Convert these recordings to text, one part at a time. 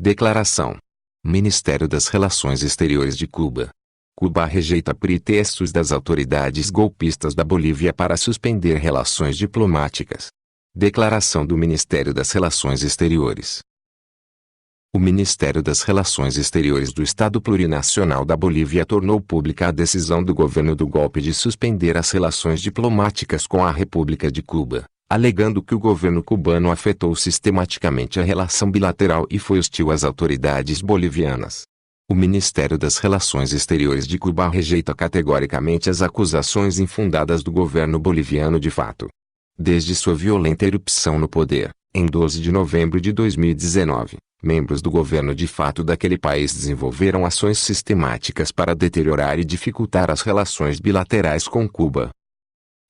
Declaração. Ministério das Relações Exteriores de Cuba. Cuba rejeita pretextos das autoridades golpistas da Bolívia para suspender relações diplomáticas. Declaração do Ministério das Relações Exteriores. O Ministério das Relações Exteriores do Estado Plurinacional da Bolívia tornou pública a decisão do governo do golpe de suspender as relações diplomáticas com a República de Cuba, alegando que o governo cubano afetou sistematicamente a relação bilateral e foi hostil às autoridades bolivianas. O Ministério das Relações Exteriores de Cuba rejeita categoricamente as acusações infundadas do governo boliviano de fato. Desde sua violenta irrupção no poder, em 12 de novembro de 2019, membros do governo de fato daquele país desenvolveram ações sistemáticas para deteriorar e dificultar as relações bilaterais com Cuba.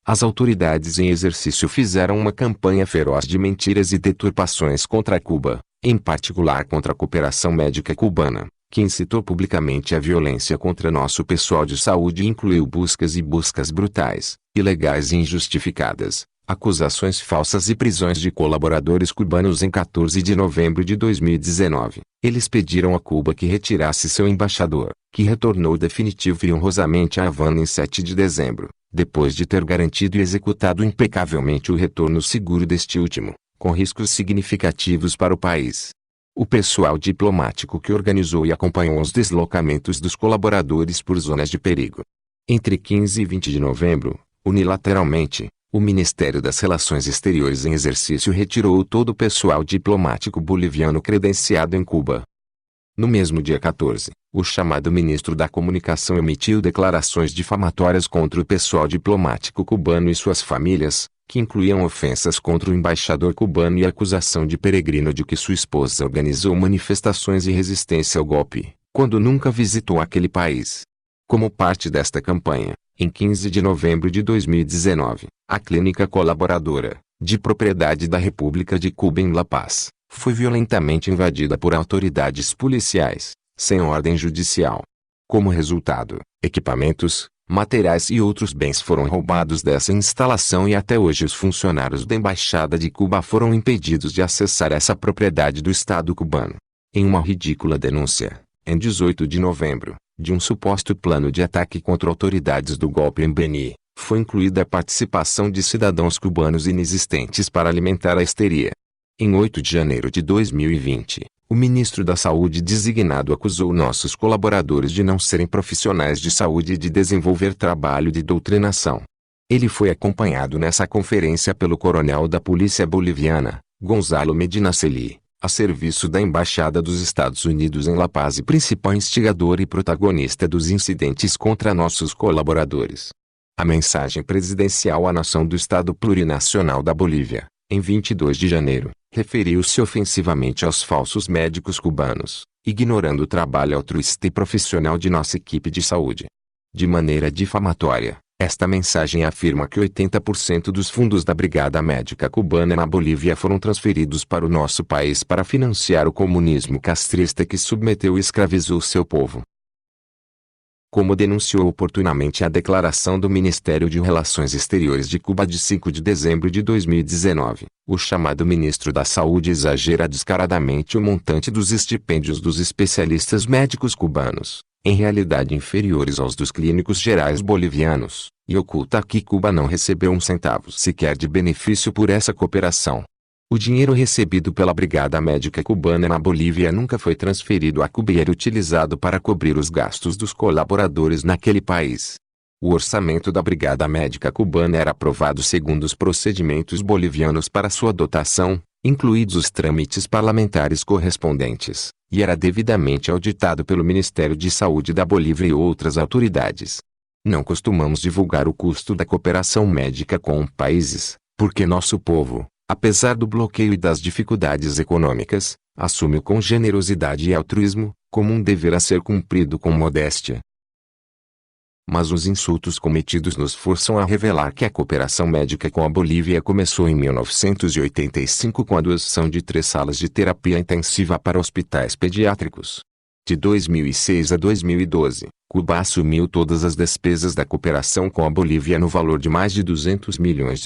As autoridades em exercício fizeram uma campanha feroz de mentiras e deturpações contra Cuba, em particular contra a cooperação médica cubana, que incitou publicamente a violência contra nosso pessoal de saúde e incluiu buscas brutais, ilegais e injustificadas, acusações falsas e prisões de colaboradores cubanos em 14 de novembro de 2019. Eles pediram a Cuba que retirasse seu embaixador, que retornou definitivo e honrosamente a Havana em 7 de dezembro, depois de ter garantido e executado impecavelmente o retorno seguro deste último, com riscos significativos para o país. O pessoal diplomático que organizou e acompanhou os deslocamentos dos colaboradores por zonas de perigo. Entre 15 e 20 de novembro, unilateralmente, o Ministério das Relações Exteriores em exercício retirou todo o pessoal diplomático boliviano credenciado em Cuba. No mesmo dia 14, o chamado ministro da Comunicação emitiu declarações difamatórias contra o pessoal diplomático cubano e suas famílias, que incluíam ofensas contra o embaixador cubano e acusação de peregrino de que sua esposa organizou manifestações de resistência ao golpe, quando nunca visitou aquele país. Como parte desta campanha, em 15 de novembro de 2019, a clínica colaboradora, de propriedade da República de Cuba em La Paz, foi violentamente invadida por autoridades policiais, sem ordem judicial. Como resultado, equipamentos, materiais e outros bens foram roubados dessa instalação e até hoje os funcionários da Embaixada de Cuba foram impedidos de acessar essa propriedade do Estado cubano. Em uma ridícula denúncia, em 18 de novembro, de um suposto plano de ataque contra autoridades do golpe em Beni, foi incluída a participação de cidadãos cubanos inexistentes para alimentar a histeria. Em 8 de janeiro de 2020, o ministro da Saúde designado acusou nossos colaboradores de não serem profissionais de saúde e de desenvolver trabalho de doutrinação. Ele foi acompanhado nessa conferência pelo coronel da Polícia Boliviana, Gonzalo Medina Celi, a serviço da Embaixada dos Estados Unidos em La Paz e principal instigador e protagonista dos incidentes contra nossos colaboradores. A mensagem presidencial à nação do Estado Plurinacional da Bolívia, em 22 de janeiro, referiu-se ofensivamente aos falsos médicos cubanos, ignorando o trabalho altruísta e profissional de nossa equipe de saúde. De maneira difamatória, esta mensagem afirma que 80% dos fundos da Brigada Médica Cubana na Bolívia foram transferidos para o nosso país para financiar o comunismo castrista que submeteu e escravizou seu povo. Como denunciou oportunamente a declaração do Ministério de Relações Exteriores de Cuba de 5 de dezembro de 2019, o chamado ministro da Saúde exagera descaradamente o montante dos estipêndios dos especialistas médicos cubanos, em realidade inferiores aos dos clínicos gerais bolivianos, e oculta que Cuba não recebeu um centavo sequer de benefício por essa cooperação. O dinheiro recebido pela Brigada Médica Cubana na Bolívia nunca foi transferido a Cuba e era utilizado para cobrir os gastos dos colaboradores naquele país. O orçamento da Brigada Médica Cubana era aprovado segundo os procedimentos bolivianos para sua dotação, incluídos os trâmites parlamentares correspondentes, e era devidamente auditado pelo Ministério de Saúde da Bolívia e outras autoridades. Não costumamos divulgar o custo da cooperação médica com países, porque nosso povo, apesar do bloqueio e das dificuldades econômicas, assume-o com generosidade e altruísmo, como um dever a ser cumprido com modéstia. Mas os insultos cometidos nos forçam a revelar que a cooperação médica com a Bolívia começou em 1985 com a doação de 3 salas de terapia intensiva para hospitais pediátricos. De 2006 a 2012, Cuba assumiu todas as despesas da cooperação com a Bolívia no valor de mais de US$ 200 milhões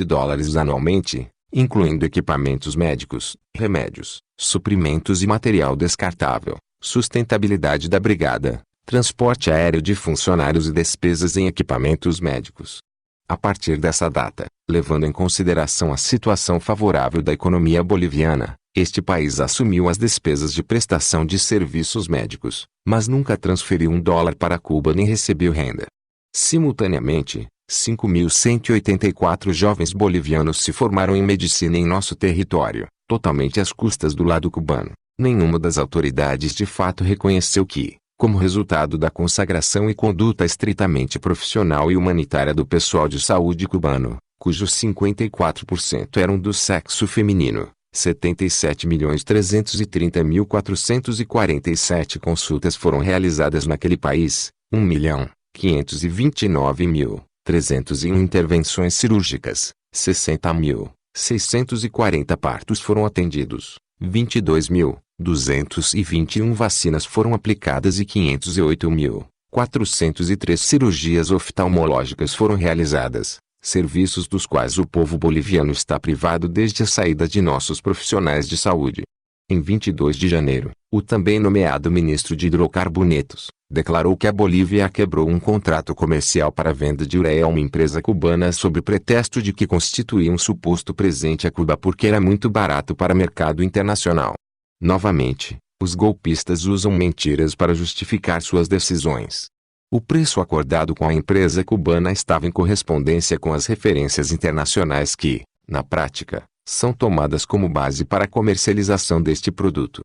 anualmente, incluindo equipamentos médicos, remédios, suprimentos e material descartável, sustentabilidade da brigada, transporte aéreo de funcionários e despesas em equipamentos médicos. A partir dessa data, levando em consideração a situação favorável da economia boliviana, este país assumiu as despesas de prestação de serviços médicos, mas nunca transferiu $1 para Cuba nem recebeu renda. Simultaneamente, 5.184 jovens bolivianos se formaram em medicina em nosso território, totalmente às custas do lado cubano. Nenhuma das autoridades de fato reconheceu que, como resultado da consagração e conduta estritamente profissional e humanitária do pessoal de saúde cubano, cujos 54% eram do sexo feminino, 77.330.447 consultas foram realizadas naquele país, 1.529.301 intervenções cirúrgicas, 60.640 partos foram atendidos, 22.221 vacinas foram aplicadas e 508.403 cirurgias oftalmológicas foram realizadas, serviços dos quais o povo boliviano está privado desde a saída de nossos profissionais de saúde. Em 22 de janeiro, o também nomeado ministro de Hidrocarbonetos declarou que a Bolívia quebrou um contrato comercial para a venda de ureia a uma empresa cubana sob pretexto de que constituía um suposto presente a Cuba porque era muito barato para o mercado internacional. Novamente, os golpistas usam mentiras para justificar suas decisões. O preço acordado com a empresa cubana estava em correspondência com as referências internacionais que, na prática, são tomadas como base para a comercialização deste produto.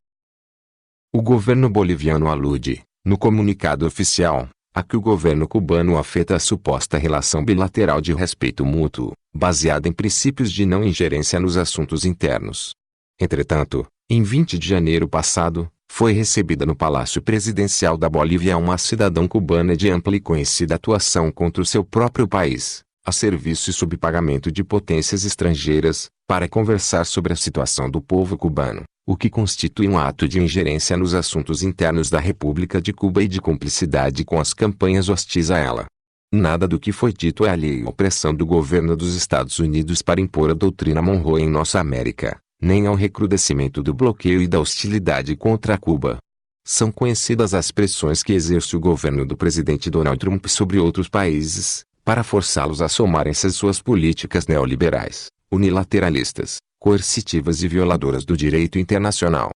O governo boliviano alude, no comunicado oficial, a que o governo cubano afeta a suposta relação bilateral de respeito mútuo, baseada em princípios de não ingerência nos assuntos internos. Entretanto, em 20 de janeiro passado, foi recebida no Palácio Presidencial da Bolívia uma cidadã cubana de ampla e conhecida atuação contra o seu próprio país, a serviço e sob pagamento de potências estrangeiras, para conversar sobre a situação do povo cubano, o que constitui um ato de ingerência nos assuntos internos da República de Cuba e de cumplicidade com as campanhas hostis a ela. Nada do que foi dito é alheio à pressão do governo dos Estados Unidos para impor a doutrina Monroe em nossa América, nem ao recrudescimento do bloqueio e da hostilidade contra Cuba. São conhecidas as pressões que exerce o governo do presidente Donald Trump sobre outros países, para forçá-los a somarem-se às suas políticas neoliberais, unilateralistas, coercitivas e violadoras do direito internacional.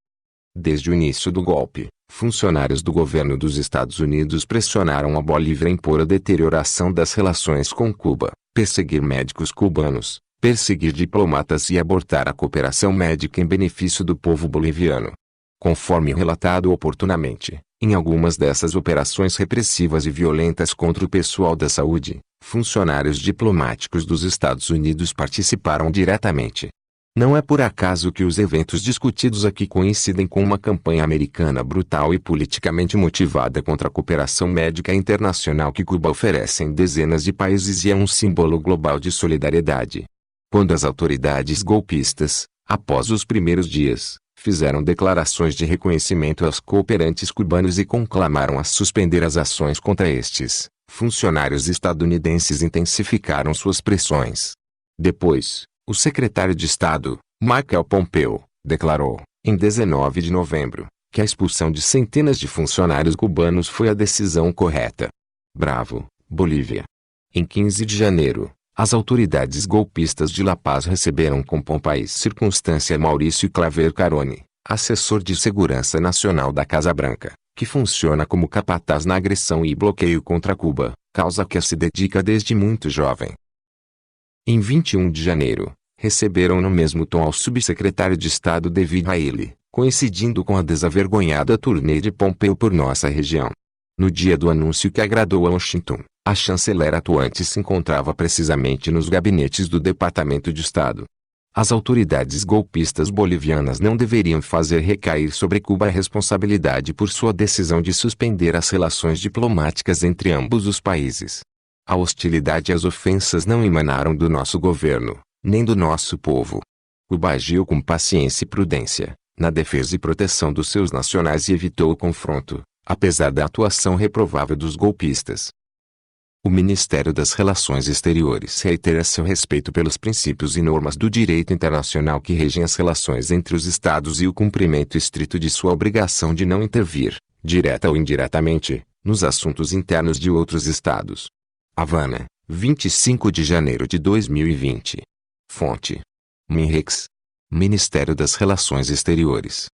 Desde o início do golpe, funcionários do governo dos Estados Unidos pressionaram a Bolívia a impor a deterioração das relações com Cuba, perseguir médicos cubanos, perseguir diplomatas e abortar a cooperação médica em benefício do povo boliviano. Conforme relatado oportunamente, em algumas dessas operações repressivas e violentas contra o pessoal da saúde, funcionários diplomáticos dos Estados Unidos participaram diretamente. Não é por acaso que os eventos discutidos aqui coincidem com uma campanha americana brutal e politicamente motivada contra a cooperação médica internacional que Cuba oferece em dezenas de países e é um símbolo global de solidariedade. Quando as autoridades golpistas, após os primeiros dias, fizeram declarações de reconhecimento aos cooperantes cubanos e conclamaram a suspender as ações contra estes, funcionários estadunidenses intensificaram suas pressões. Depois, o secretário de Estado, Michael Pompeo, declarou, em 19 de novembro, que a expulsão de centenas de funcionários cubanos foi a decisão correta. Bravo, Bolívia. Em 15 de janeiro, as autoridades golpistas de La Paz receberam com pompa e circunstância Maurício Claver Carone, assessor de segurança nacional da Casa Branca, que funciona como capataz na agressão e bloqueio contra Cuba, causa que se dedica desde muito jovem. Em 21 de janeiro, receberam no mesmo tom ao subsecretário de Estado David Haley, coincidindo com a desavergonhada turnê de Pompeu por nossa região. No dia do anúncio que agradou a Washington, a chanceler atuante se encontrava precisamente nos gabinetes do Departamento de Estado. As autoridades golpistas bolivianas não deveriam fazer recair sobre Cuba a responsabilidade por sua decisão de suspender as relações diplomáticas entre ambos os países. A hostilidade e as ofensas não emanaram do nosso governo, nem do nosso povo. Cuba agiu com paciência e prudência, na defesa e proteção dos seus nacionais e evitou o confronto, apesar da atuação reprovável dos golpistas. O Ministério das Relações Exteriores reitera seu respeito pelos princípios e normas do direito internacional que regem as relações entre os Estados e o cumprimento estrito de sua obrigação de não intervir, direta ou indiretamente, nos assuntos internos de outros Estados. Havana, 25 de janeiro de 2020. Fonte: MINREX, Ministério das Relações Exteriores.